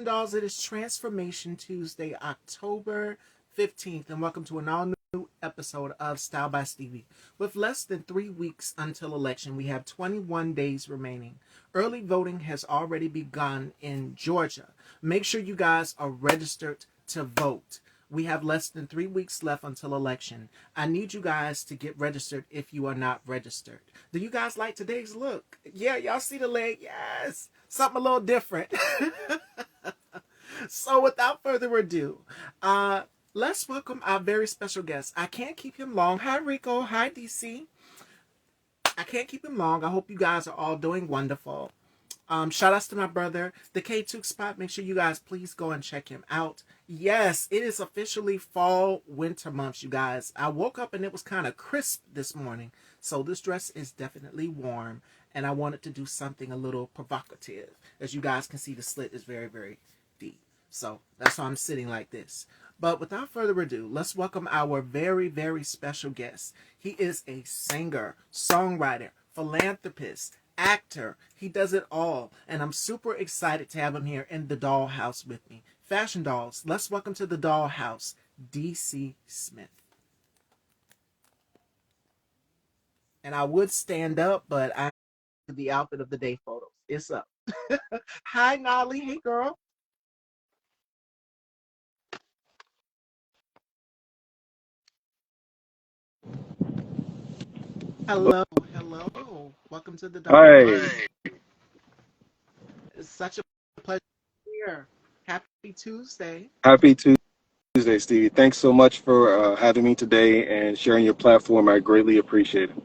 Dolls. It is Transformation Tuesday, October 15th, and welcome to an all-new episode of Style by Stevie. With less than 3 weeks until election, we have 21 days remaining. Early voting has already begun in Georgia. Make sure you guys are registered to vote. We have less than 3 weeks left until election. I need you guys to get registered if you are not registered. Do you guys like today's look? Yeah, y'all see the leg? Yes. Something a little different. So without further ado, let's welcome our very special guest. I can't keep him long. Hi, Rico. Hi, DC. I can't keep him long. I hope you guys are all doing wonderful. Shout outs to my brother, the K2 Spot. Make sure you guys please go and check him out. Yes, it is officially fall winter months, you guys. I woke up and it was kind of crisp this morning. So this dress is definitely warm. And I wanted to do something a little provocative. As you guys can see, the slit is very, very deep. So that's why I'm sitting like this. But without further ado, let's welcome our very, very special guest. He is a singer, songwriter, philanthropist, actor. He does it all. And I'm super excited to have him here in the dollhouse with me. Fashion Dolls, let's welcome to the dollhouse, DC Smith. And I would stand up, but I the outfit of the day photos. It's up. Hi, Nolly. Hey, girl. Hello. Hello. Welcome to the dollhouse. Hi, It's such a pleasure to be here. Happy Tuesday. happy Tuesday, Stevie. Thanks so much for having me today and sharing your platform. I greatly appreciate it.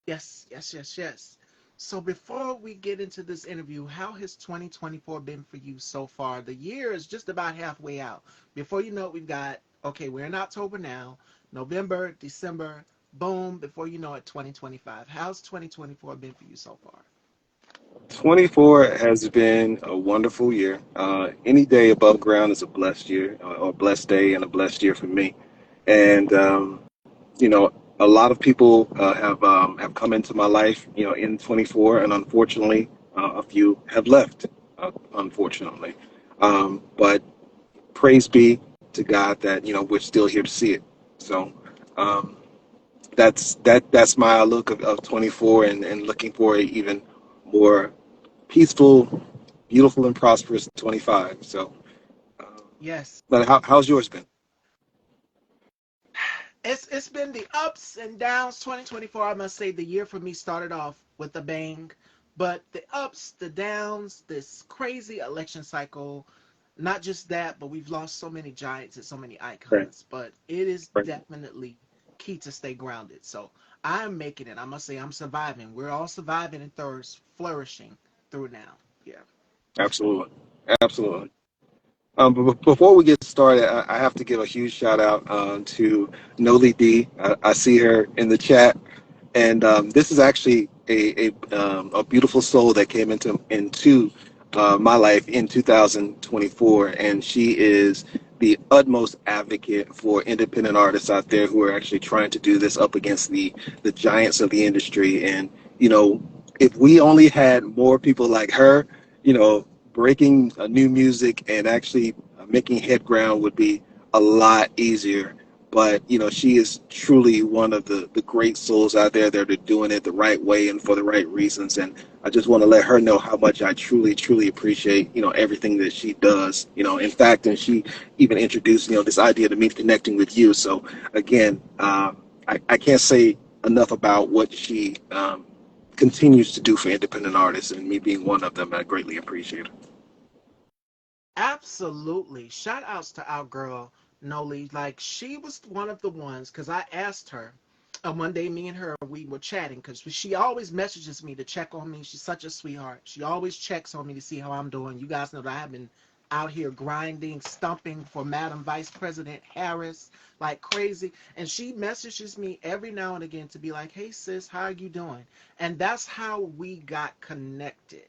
Yes, yes, yes, yes. So before we get into this interview, how has 2024 been for you so far? The year is just about halfway out. Before you know it, we've got, okay, we're in October now, November, December, boom, before you know it, 2025. How's 2024 been for you so far? 24 has been a wonderful year. Any day above ground is a blessed year, or a blessed day, and a blessed year for me. And you know, a lot of people have come into my life, in 24, and unfortunately, a few have left. Unfortunately, but praise be to God that we're still here to see it. So um, that's my outlook of 24, and looking for a even more peaceful, beautiful, and prosperous 25. So, um, Yes. but how's yours been? It's been the ups and downs. 2024, I must say, the year for me started off with a bang, but the ups, the downs, this crazy election cycle, not just that, but we've lost so many giants and so many Right, icons. But it is right. definitely key to stay grounded. So I am making it. I must say, I'm surviving. We're all surviving and flourishing through now. Yeah. Absolutely, absolutely. But before we get started, I have to give a huge shout out to Noli D. I see her in the chat, and this is actually a beautiful soul that came into my life in 2024, and she is the utmost advocate for independent artists out there who are actually trying to do this up against the giants of the industry. And you know, if we only had more people like her, breaking new music and actually making head ground would be a lot easier. But she is truly one of the great souls out there that are doing it the right way and for the right reasons. And I just want to let her know how much I truly, truly appreciate everything that she does. In fact, and she even introduced this idea to me connecting with you. So again, I can't say enough about what she continues to do for independent artists, and me being one of them. I greatly appreciate it. Absolutely. Shout outs to our girl, Noli. Like, she was one of the ones, because I asked her, one day me and her, we were chatting, because she always messages me to check on me. She's such a sweetheart. She always checks on me to see how I'm doing. You guys know that I have been out here grinding, stumping for Madam Vice President Harris like crazy. And she messages me every now and again to be like, hey, sis, how are you doing? And that's how we got connected.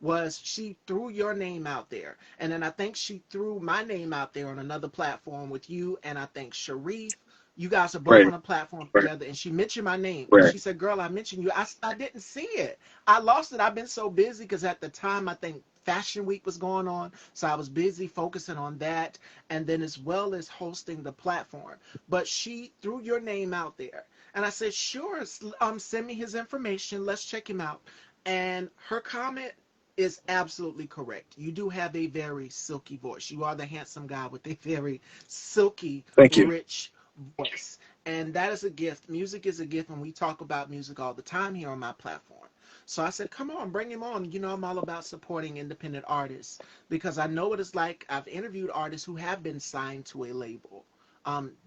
Was she threw your name out there, and then I think she threw my name out there on another platform with you, and I think Sharif. You guys are both Right, on a platform right, together, and she mentioned my name, and right. she said, "Girl, I mentioned you." I didn't see it. I lost it. I've been so busy because at the time I think Fashion Week was going on, so I was busy focusing on that, and then as well as hosting the platform. But she threw your name out there, and I said, "Sure, send me his information. Let's check him out." And her comment is absolutely correct. You do have a very silky voice. You are the handsome guy with a very silky, Thank you. rich voice. And that is a gift. Music is a gift, and we talk about music all the time here on my platform. So I said, come on, bring him on. You know, I'm all about supporting independent artists because I know what it's like. I've interviewed artists who have been signed to a label.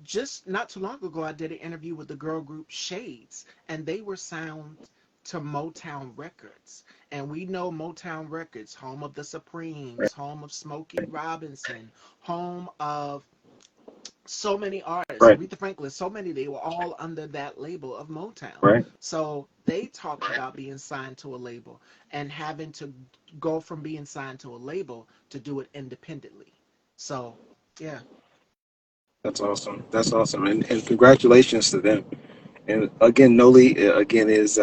Just not too long ago, I did an interview with the girl group Shades, and they were signed to Motown Records. And we know Motown Records, home of the Right, Supremes, home of Smokey Robinson, home of so many artists, right, Aretha Franklin, so many, they were all under that label of Motown. right. So they talked about being signed to a label and having to go from being signed to a label to do it independently. So, yeah. That's awesome. That's awesome. And congratulations to them. And again, Noli again is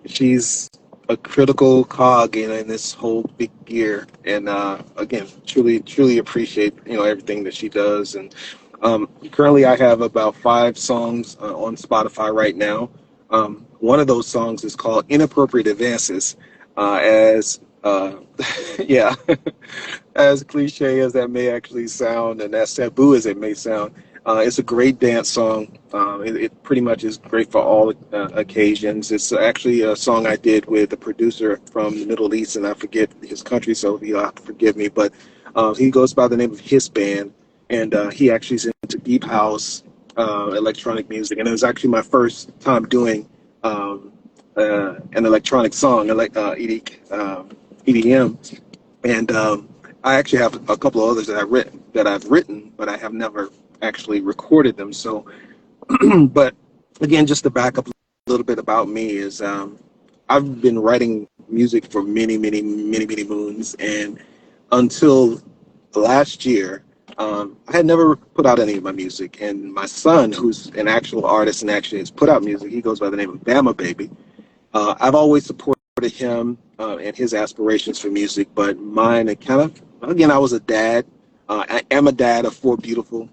she's a critical cog in this whole big gear. And again, truly appreciate everything that she does. And currently, I have about 5 songs on Spotify right now. One of those songs is called "Inappropriate Advances," as yeah, as cliche as that may actually sound, and as taboo as it may sound. It's a great dance song. It pretty much is great for all occasions. It's actually a song I did with a producer from the Middle East, and I forget his country, so you'll have to forgive me. But he goes by the name of His Band, and he actually is into deep house, electronic music. And it was actually my first time doing an electronic song, like EDM. And I actually have a couple of others that I've written, but I have never actually recorded them. So, but again, just to back up a little bit about me is I've been writing music for many moons, and until last year, I had never put out any of my music. And my son, who's an actual artist and actually has put out music, he goes by the name of Bama Baby. I've always supported him and his aspirations for music, but mine, it kind of, again, I was a dad. I am a dad of 4 beautiful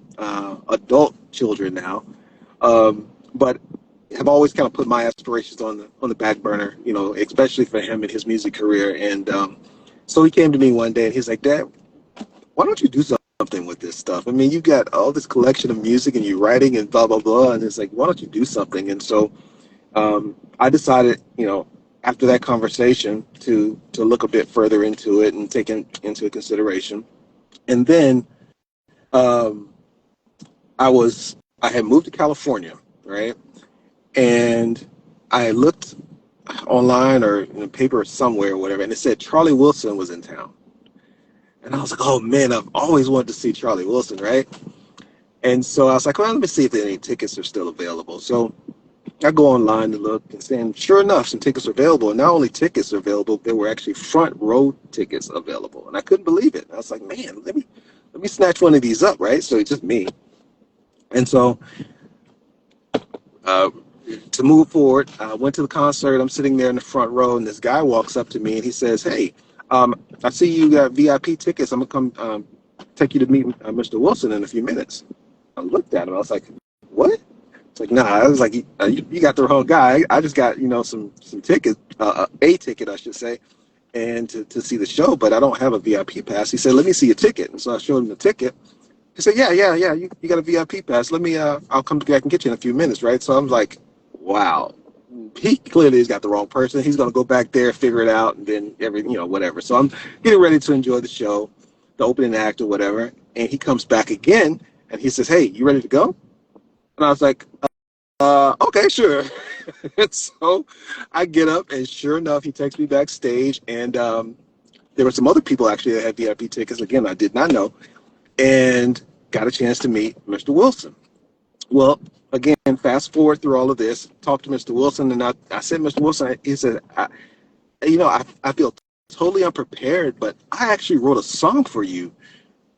adult children now, but have always kind of put my aspirations on the back burner, especially for him and his music career. And so he came to me one day and he's like, "Dad, why don't you do something with this stuff? I mean, you got all this collection of music and you're writing and blah blah blah." And it's like, "Why don't you do something?" And so I decided, after that conversation, to look a bit further into it and take it into consideration. And then um, I had moved to California, right? And I looked online or in a paper somewhere or whatever, and it said Charlie Wilson was in town. And I was like, "Oh man, I've always wanted to see Charlie Wilson, right?" And so I was like, "Well, let me see if any tickets are still available." So I go online to look and see, and sure enough, some tickets are available. And not only tickets are available, there were actually front row tickets available. And I couldn't believe it. I was like, "Man, let me snatch one of these up," right? So it's just me. And so uh, to move forward, I went to the concert. I'm sitting there in the front row, and this guy walks up to me and he says, "Hey, I see you got VIP tickets. I'm gonna come take you to meet Mr. Wilson in a few minutes." I looked at him. I was like, "What?" It's like, "Nah." I was like, "You got the wrong guy. I just got some tickets, a ticket, I should say, and to see the show, but I don't have a VIP pass." He said, "Let me see your ticket." And so I showed him the ticket. He said, "Yeah. You got a VIP pass. Let me. I'll come back and get you in a few minutes, right?" So I'm like, "Wow." He clearly has got the wrong person. He's gonna go back there, figure it out, and then whatever. So I'm getting ready to enjoy the show, the opening act or whatever. And he comes back again, and he says, "Hey, you ready to go?" And I was like, okay, sure." And so I get up, and sure enough, he takes me backstage, and there were some other people actually that had VIP tickets. Again, I did not know, and got a chance to meet Mr. Wilson. Well, again, fast forward through all of this, talked to Mr. Wilson, and I said, "Mr. Wilson," he said, I feel totally unprepared, but I actually wrote a song for you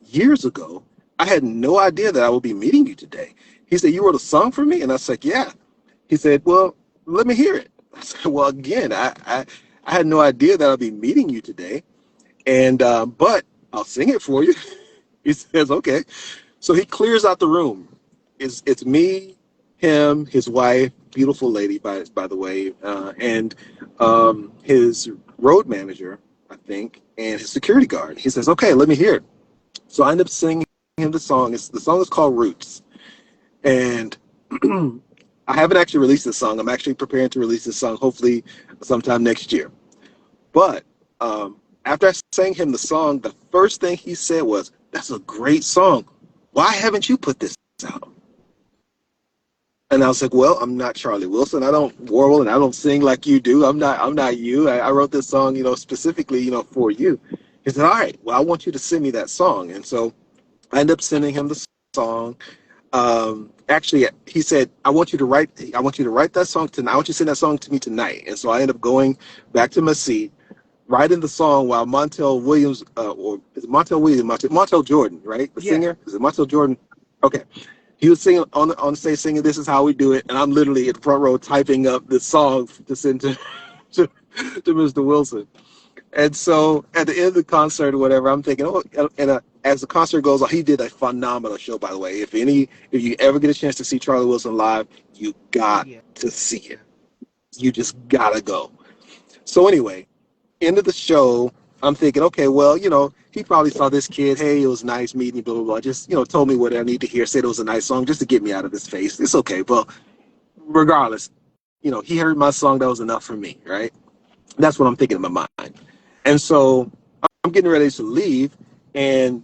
years ago. I had no idea that I would be meeting you today." He said, "You wrote a song for me?" And I was like, "Yeah." He said, "Well, let me hear it." I said, "Well, again, I had no idea that I'd be meeting you today." And but I'll sing it for you. He says, okay. So he clears out the room. It's me, him, his wife, beautiful lady by the way, and his road manager, I think, and his security guard. He says, okay, let me hear it. So I end up singing him the song. The song is called Roots, and I haven't actually released this song. I'm actually preparing to release this song hopefully sometime next year. But after I sang him the song, the first thing he said was, "That's a great song. Why haven't you put this out?" And I was like, "Well, I'm not Charlie Wilson. I don't warble and I don't sing like you do. I'm not you. I wrote this song, specifically, for you." He said, "All right. Well, I want you to send me that song." And so I ended up sending him the song. Actually, he said, I want you to write that song tonight. I want you to send that song to me tonight." And so I ended up going back to my seat, writing the song while Montel Williams, or is it Montel Williams, Montel Jordan, right? The Yeah. singer? Is it Montel Jordan? Okay. He was singing on stage singing "This Is How We Do It," and I'm literally in the front row typing up the song to send to, to, to Mr. Wilson. And so at the end of the concert or whatever, I'm thinking, oh, and as the concert goes on, he did a phenomenal show, by the way. If you ever get a chance to see Charlie Wilson live, you got Yeah. to see it. You just gotta go. So anyway, end of the show, I'm thinking, okay, well, he probably saw this kid. Hey, it was nice meeting you, blah, blah, blah. Just, told me what I need to hear, said it was a nice song just to get me out of his face. It's okay. But regardless, he heard my song. That was enough for me, right? That's what I'm thinking in my mind. And so I'm getting ready to leave, and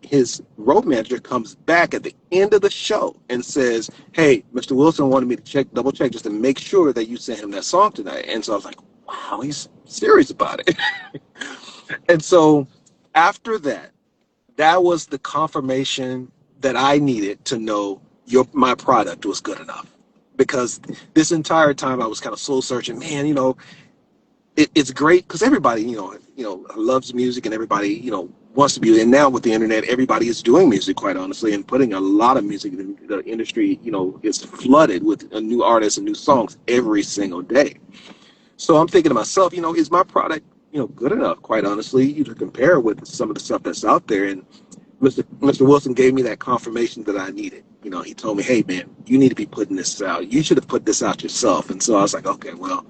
his road manager comes back at the end of the show and says, "Hey, Mr. Wilson wanted me to double check just to make sure that you sent him that song tonight." And so I was like, "Wow, he's serious about it." And so after that, that was the confirmation that I needed to know my product was good enough. Because this entire time I was kind of soul searching, man, it's great because everybody, loves music, and everybody, wants to be. And now with the internet, everybody is doing music, quite honestly, and putting a lot of music in the industry. Is flooded with new artists and new songs every single day. So I'm thinking to myself, is my product, good enough, quite honestly, to compare with some of the stuff that's out there? And Mr. Wilson gave me that confirmation that I needed. He told me, "Hey, man, you need to be putting this out. You should have put this out yourself." And so I was like, okay, well,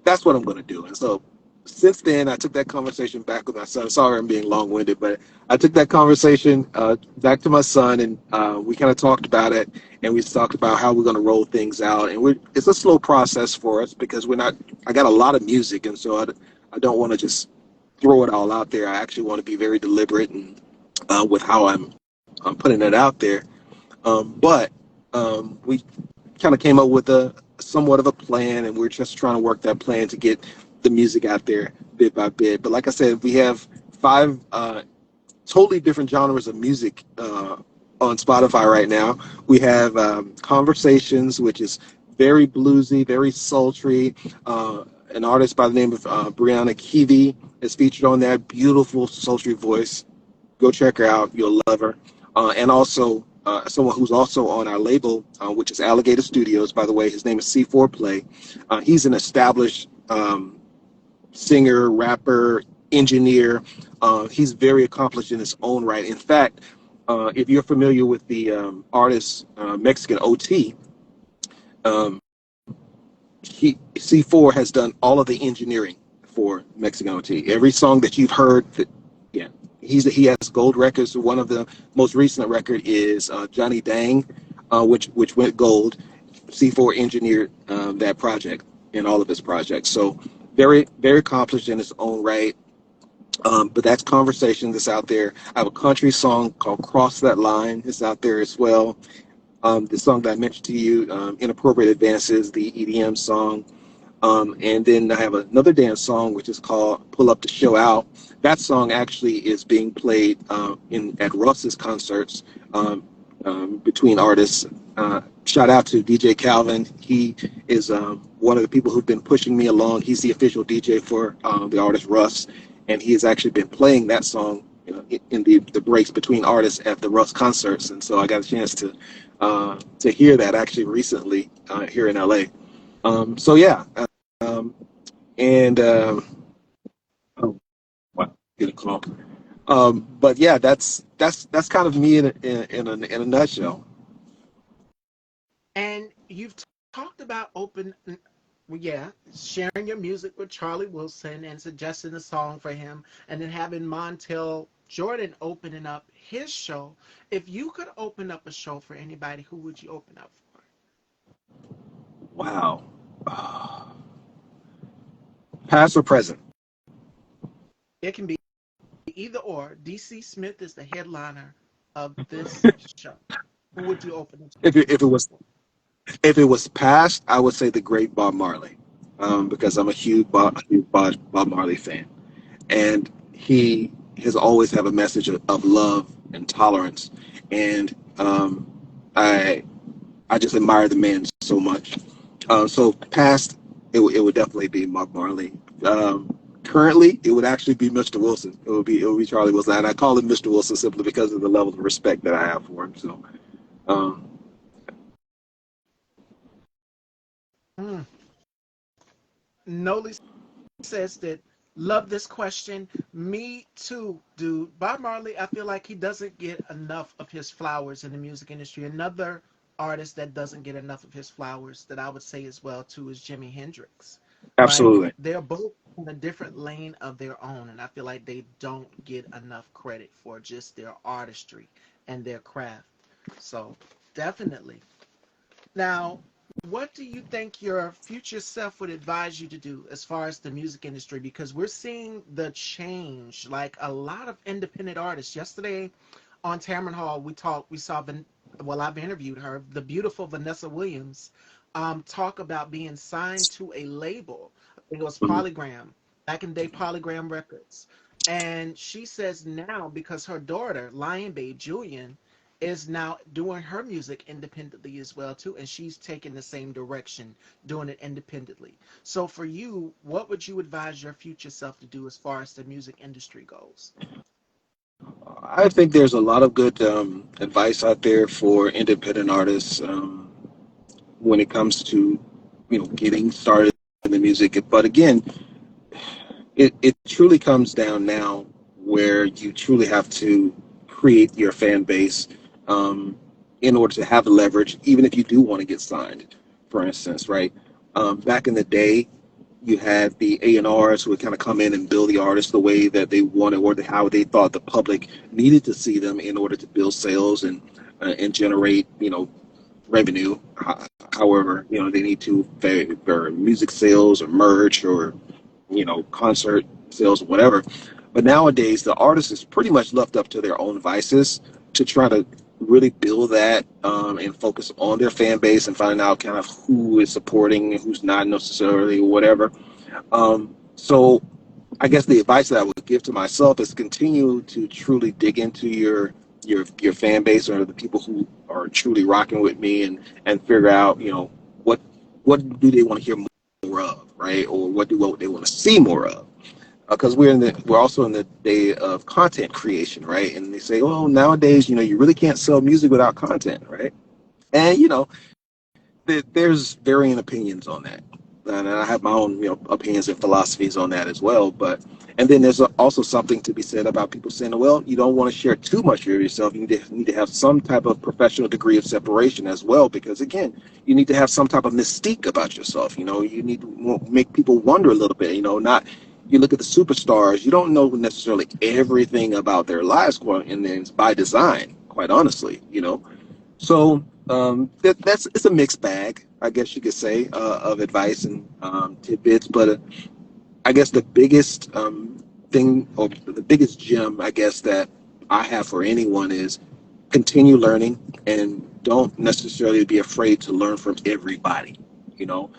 that's what I'm going to do. And so since then, I took that conversation back with my son. Sorry, I'm being long-winded, but I took that conversation back to my son, and we kind of talked about it, and we talked about how we're going to roll things out. And it's a slow process for us because I got a lot of music, and so I don't want to just throw it all out there. I actually want to be very deliberate and with how I'm putting it out there. But we kind of came up with a somewhat of a plan, and we're just trying to work that plan to get the music out there bit by bit. But like I said, we have 5 totally different genres of music on Spotify right now. We have Conversations, which is very bluesy, very sultry. An artist by the name of Brianna Keevy is featured on that. Beautiful, sultry voice. Go check her out. You'll love her. And also someone who's also on our label, which is Alligator Studios, by the way. His name is C4 Play. He's an established singer, rapper, engineer. He's very accomplished in his own right. In fact, if you're familiar with the artist Mexican OT, um, C4 has done all of the engineering for Mexican OT. Every song that you've heard, yeah, he has gold records. One of the most recent record is Johnny Dang, which went gold. C4 engineered that project and all of his projects. So very, very accomplished in his own right. But that's Conversation that's out there. I have a country song called Cross That Line. It's out there as well. The song that I mentioned to you, Inappropriate Advances, the EDM song. And then I have another dance song, which is called Pull Up to Show Out. That song actually is being played at Russ's concerts between artists. Shout out to DJ Calvin. He is one of the people who've been pushing me along. He's the official DJ for the artist Russ, and he has actually been playing that song in the breaks between artists at the Russ concerts. And so I got a chance to hear that actually recently here in LA. So yeah, um, and oh, wow. get a call. But yeah, that's kind of me in a nutshell. And you've talked about well, yeah, sharing your music with Charlie Wilson and suggesting a song for him, and then having Montel Jordan opening up his show. If you could open up a show for anybody, who would you open up for? Wow. Past or present? It can be either or. DC Smith is the headliner of this show. Who would you open If it was for? if it was past, I would say the great Bob Marley, because I'm a huge Bob Marley fan, and he has always have a message of love and tolerance, and I I just admire the man so much. So past, it would definitely be Bob Marley. Currently, it would actually be Mr. Wilson. It would be Charlie Wilson, and I call him Mr. Wilson simply because of the level of respect that I have for him. So, um, Mm. Noli says that love this question. Me too, dude. Bob Marley, I feel like he doesn't get enough of his flowers in the music industry. Another artist that doesn't get enough of his flowers that I would say as well too is Jimi Hendrix. Like absolutely. they're both in a different lane of their own, and I feel like they don't get enough credit for just their artistry and their craft. So definitely. Now, what do you think your future self would advise you to do as far as the music industry? Because we're seeing the change, like a lot of independent artists. Yesterday on Tamron Hall, we saw, well, I've interviewed her, the beautiful Vanessa Williams, talk about being signed to a label. I think it was Mhm. Polygram, back in the day, Polygram Records. And she says now, because her daughter, Lion Babe Julian, is now doing her music independently as well too, and she's taking the same direction, doing it independently. So for you, what would you advise your future self to do as far as the music industry goes? I think there's a lot of good advice out there for independent artists when it comes to getting started in the music. But again, it truly comes down now where you truly have to create your fan base um, in order to have the leverage, even if you do want to get signed, for instance, right? Back in the day, you had the A&Rs who would kind of come in and build the artist the way that they wanted or how they thought the public needed to see them in order to build sales and generate, revenue. However, they need to for music sales or merch or concert sales or whatever. But nowadays, the artist is pretty much left up to their own devices to try to really build that and focus on their fan base and finding out kind of who is supporting and who's not necessarily or whatever. So I guess the advice that I would give to myself is continue to truly dig into your fan base or the people who are truly rocking with me and figure out what what do they want to hear more of, right? Or what they want to see more of, because we're also in the day of content creation, right? And they say, oh, nowadays, you really can't sell music without content, right? And there's varying opinions on that, and I have my own opinions and philosophies on that as well. But and then there's also something to be said about people saying, well, you don't want to share too much of yourself. You need to have some type of professional degree of separation as well, because again, you need to have some type of mystique about yourself. You need to make people wonder a little bit. Not. You look at the superstars, you don't know necessarily everything about their lives, and then it's by design, quite honestly. So that's it's a mixed bag, I guess you could say, of advice and tidbits. But I guess the biggest thing, or the biggest gem, I guess that I have for anyone is continue learning and don't necessarily be afraid to learn from everybody. You know,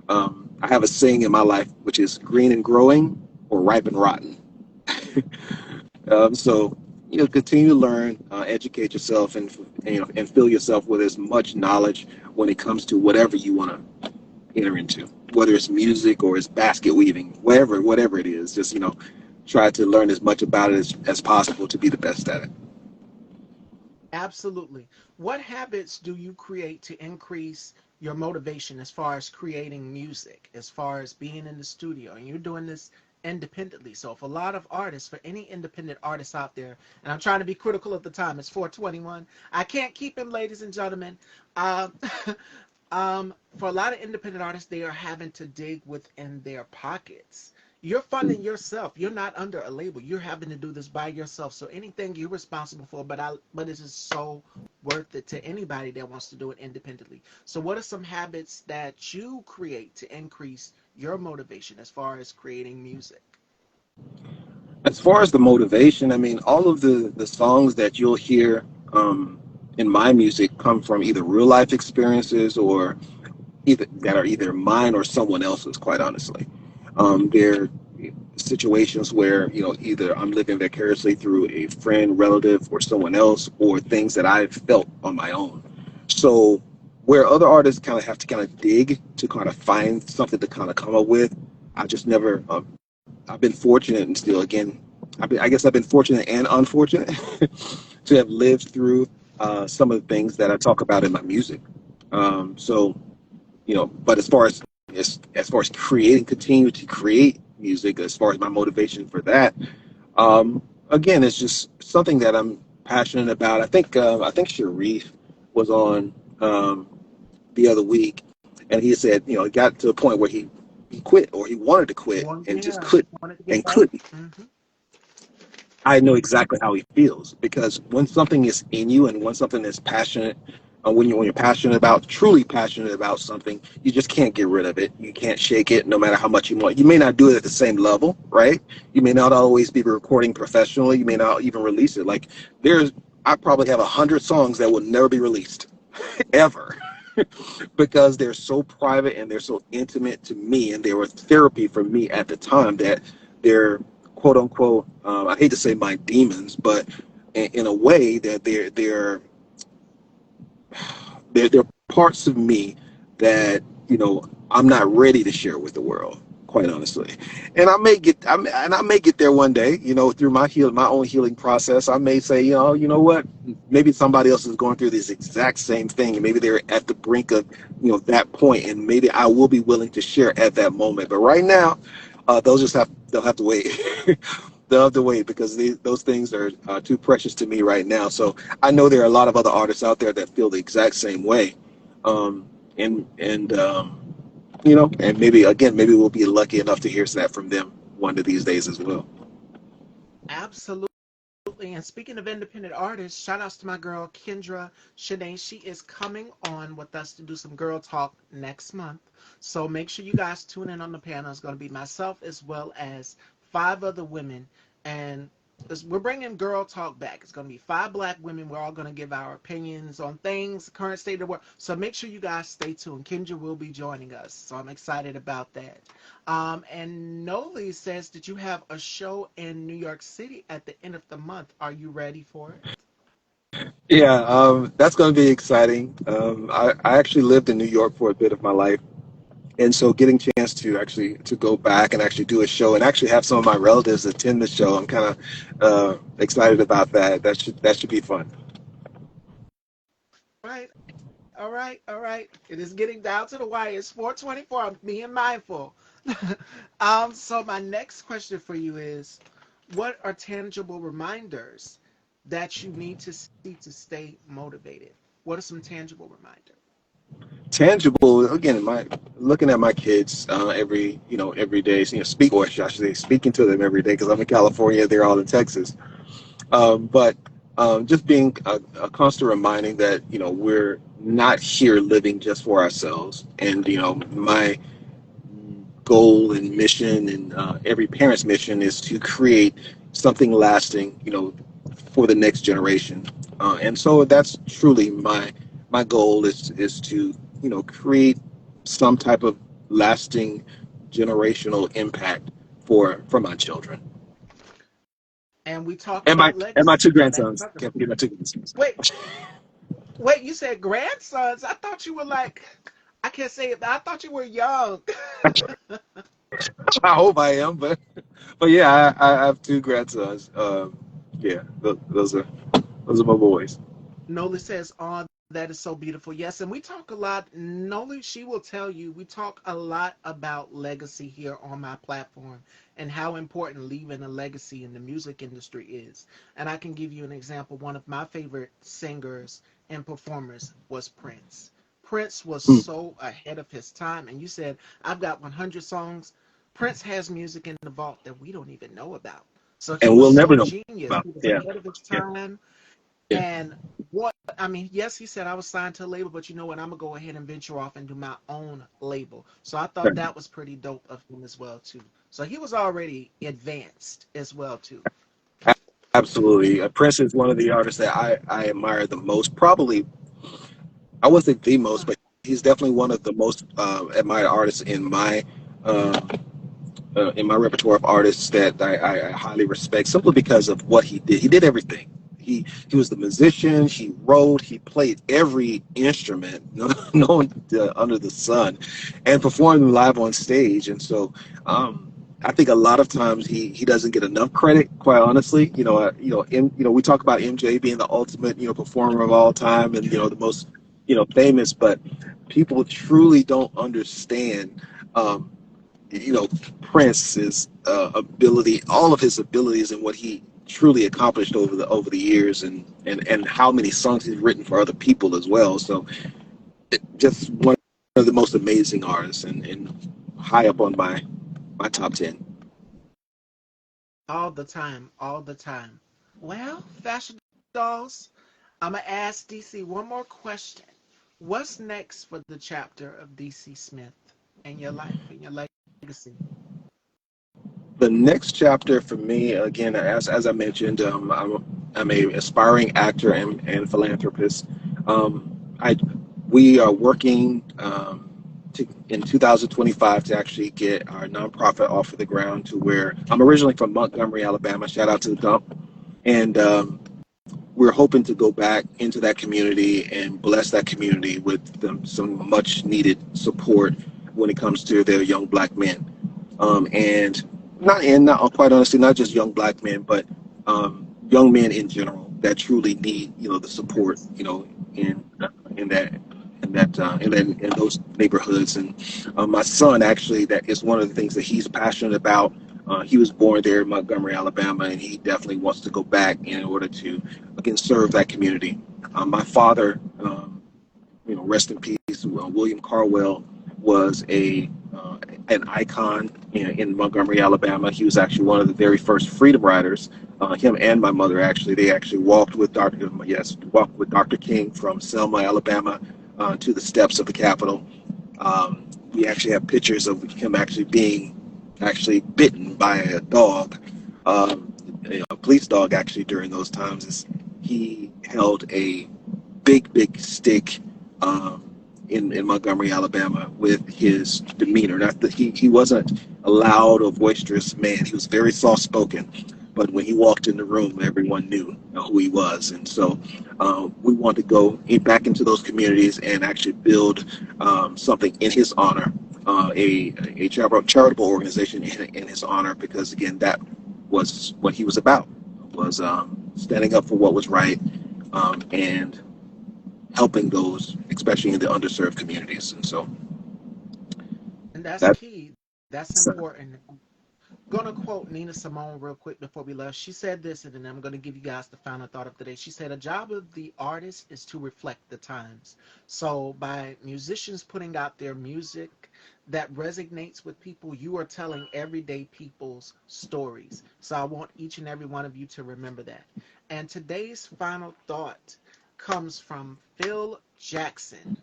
I have a saying in my life which is green and growing or ripe and rotten. So continue to learn, educate yourself, and fill yourself with as much knowledge when it comes to whatever you want to enter into, whether it's music or it's basket weaving, whatever it is. Just try to learn as much about it as possible to be the best at it. Absolutely. What habits do you create to increase your motivation as far as creating music, as far as being in the studio? And you're doing this independently. So if a lot of artists, for any independent artists out there, and I'm trying to be critical of the time, it's 4:21. I can't keep him, ladies and gentlemen. Um, for a lot of independent artists, they are having to dig within their pockets. You're funding yourself. You're not under a label. You're having to do this by yourself. So anything you're responsible for, but it is so worth it to anybody that wants to do it independently. So what are some habits that you create to increase your motivation as far as creating music? As far as the motivation, I mean, all of the songs that you'll hear in my music come from either real life experiences or either that are either mine or someone else's. Quite honestly, they're situations where either I'm living vicariously through a friend, relative, or someone else, or things that I've felt on my own. So where other artists kind of have to kind of dig to kind of find something to kind of come up with, I just never. I've been fortunate, and still, again, I guess I've been fortunate and unfortunate to have lived through some of the things that I talk about in my music. So but as far as creating, continue to create music, as far as my motivation for that, again, it's just something that I'm passionate about. I think Sharif was on the other week, and he said, it got to a point where he quit, or he wanted to quit Well, and just yeah, couldn't wanted to get and back. couldn't. Hmm. I know exactly how he feels, because when something is in you and when something is passionate, when you're passionate about, truly passionate about something, you just can't get rid of it. You can't shake it, no matter how much you want. You may not do it at the same level, right? You may not always be recording professionally. You may not even release it. Like, there's, I probably have 100 songs that will never be released ever, because they're so private and they're so intimate to me, and they were therapy for me at the time, that they're quote unquote, I hate to say my demons, but in a way that they're parts of me that I'm not ready to share with the world, quite honestly. And I may get there one day, through my own healing process. I may say, what, maybe somebody else is going through this exact same thing, and maybe they're at the brink of that point, and maybe I will be willing to share at that moment. But right now, they'll have to wait. They'll have to wait, because those things are too precious to me right now. So I know there are a lot of other artists out there that feel the exact same way, and maybe, again, maybe we'll be lucky enough to hear that from them one of these days as well. Absolutely. And speaking of independent artists, shout outs to my girl Kendra Shanae. She is coming on with us to do some girl talk next month. So make sure you guys tune in on the panel. It's going to be myself as well as five other women. And we're bringing girl talk back. It's going to be five black women. We're all going to give our opinions on things, current state of the world. So make sure you guys stay tuned. Kendra will be joining us. So I'm excited about that. And Noli says that you have a show in New York City at the end of the month. Are you ready for it? Yeah, that's going to be exciting. I actually lived in New York for a bit of my life, and so getting a chance to actually to go back and actually do a show and actually have some of my relatives attend the show, I'm kind of excited about that. That should be fun. All right, all right. It is getting down to the wire. It's 4:24. I'm being mindful. So my next question for you is, what are tangible reminders that you need to see to stay motivated? What are some tangible reminders? Tangible, again, my looking at my kids every day, speak or I should say speaking to them every day, because I'm in California, they're all in Texas. But just being a constant reminding that we're not here living just for ourselves, and my goal and mission, and every parent's mission, is to create something lasting, for the next generation. And so that's truly my goal, is to create some type of lasting generational impact for my children And we talk and my about and my legacy. two That's grandsons. another. Can't forget my two grandsons. Wait, wait. You said grandsons? I thought you were like. I can't say it, but I thought you were young. I hope I am, but yeah, I have two grandsons. Yeah, those are my boys. Nola says on That is so beautiful. Yes, and we talk a lot. Noli, she will tell you, we talk a lot about legacy here on my platform and how important leaving a legacy in the music industry is. And I can give you an example. One of my favorite singers and performers was Prince. Prince was Mm. so ahead of his time. And you said, I've got 100 songs. Prince has music in the vault that we don't even know about. So he And was we'll so never know genius. about. He was Yeah, ahead of his yeah, time. yeah. And what I mean, yes, he said I was signed to a label, but you know what? I'm gonna go ahead and venture off and do my own label. So I thought that was pretty dope of him as well too. So he was already advanced as well too. Absolutely. Prince is one of the artists that I admire the most. Probably, I wouldn't say the most, but he's definitely one of the most admired artists uh, in my repertoire of artists that I highly respect, simply because of what he did. He did everything. He was the musician. He wrote. He played every instrument known under the sun, and performed them live on stage. And so, I think a lot of times he doesn't get enough credit. Quite honestly, we talk about MJ being the ultimate performer of all time, and the most famous, but people truly don't understand. Um, you know Prince's ability, all of his abilities, and what he truly accomplished over the years, and how many songs he's written for other people as well. So just one of the most amazing artists, and high up on my top 10. All the time, all the time. Well, fashion dolls, I'm gonna ask DC one more question. What's next for the chapter of DC Smith in your life, in your legacy? The next chapter for me, again, as I mentioned, I'm a aspiring actor and philanthropist. I We are working in 2025 to actually get our nonprofit off of the ground, to where I'm originally from Montgomery, Alabama. Shout out to the dump. And we're hoping to go back into that community and bless that community with some much needed support when it comes to their young black men, and not quite honestly, not just young black men, but young men in general that truly need the support, in in that in those neighborhoods. And my son, actually, that is one of the things that he's passionate about. He was born there in Montgomery, Alabama, and he definitely wants to go back in order to again serve that community. My father, rest in peace. William Carwell was a an icon in Montgomery, Alabama. He was actually one of the very first freedom riders. Him and my mother, actually, they actually walked with Dr. King from Selma, Alabama, to the steps of the Capitol. We actually have pictures of him actually being actually bitten by a dog, um, a police dog, actually, during those times. He held a big stick, um, in Montgomery, Alabama, with his demeanor. Not that he wasn't a loud or boisterous man. He was very soft spoken, but when he walked in the room, everyone knew who he was. And so we want to go back into those communities and actually build something in his honor, a charitable organization in his honor, because again, that was what he was about, was standing up for what was right, and helping those, especially in the underserved communities. And so And that's that's key. That's important. Gonna quote Nina Simone real quick before we left. She said this, and then I'm gonna give you guys the final thought of the day. She said, "A job of the artist is to reflect the times." So by musicians putting out their music that resonates with people, you are telling everyday people's stories. So I want each and every one of you to remember that. And today's final thought comes from Phil Jackson.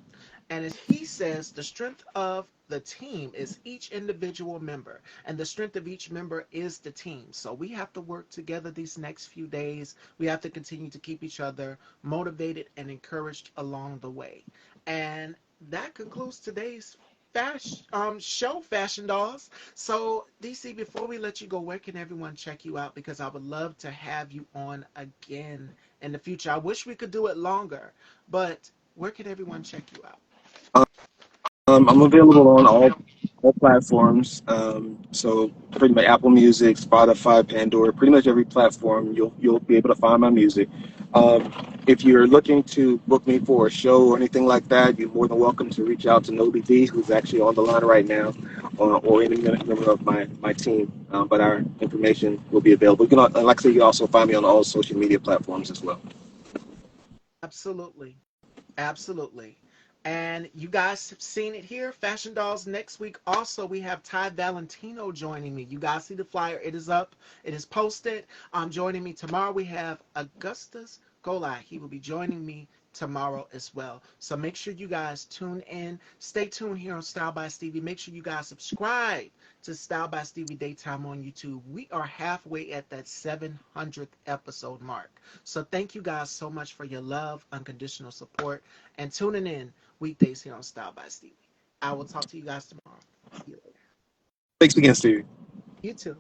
And as he says, the strength of the team is each individual member, and the strength of each member is the team. So we have to work together these next few days. We have to continue to keep each other motivated and encouraged along the way. And that concludes today's show, Fashion Dolls. So, DC, before we let you go, where can everyone check you out? Because I would love to have you on again in the future. I wish we could do it longer, but where can everyone check you out? I'm available on all platforms. So pretty much Apple Music, Spotify, Pandora, pretty much every platform you'll be able to find my music. If you're looking to book me for a show or anything like that, you're more than welcome to reach out to Nobi D, who's actually on the line right now, or any member of my team. But our information will be available. You can, like I said, you can also find me on all social media platforms as well. Absolutely. Absolutely. And you guys have seen it here. Fashion Dolls next week. Also, we have Ty Valentino joining me. You guys see the flyer. It is up. It is posted. Joining me tomorrow, we have Augustus Golai. He will be joining me tomorrow as well. So make sure you guys tune in. Stay tuned here on Style by Stevie. Make sure you guys subscribe to Style by Stevie Daytime on YouTube. We are halfway at that 700th episode mark. So thank you guys so much for your love, unconditional support, and tuning in weekdays here on Style by Stevie. I will talk to you guys tomorrow. See you later. Thanks again, Stevie. You too.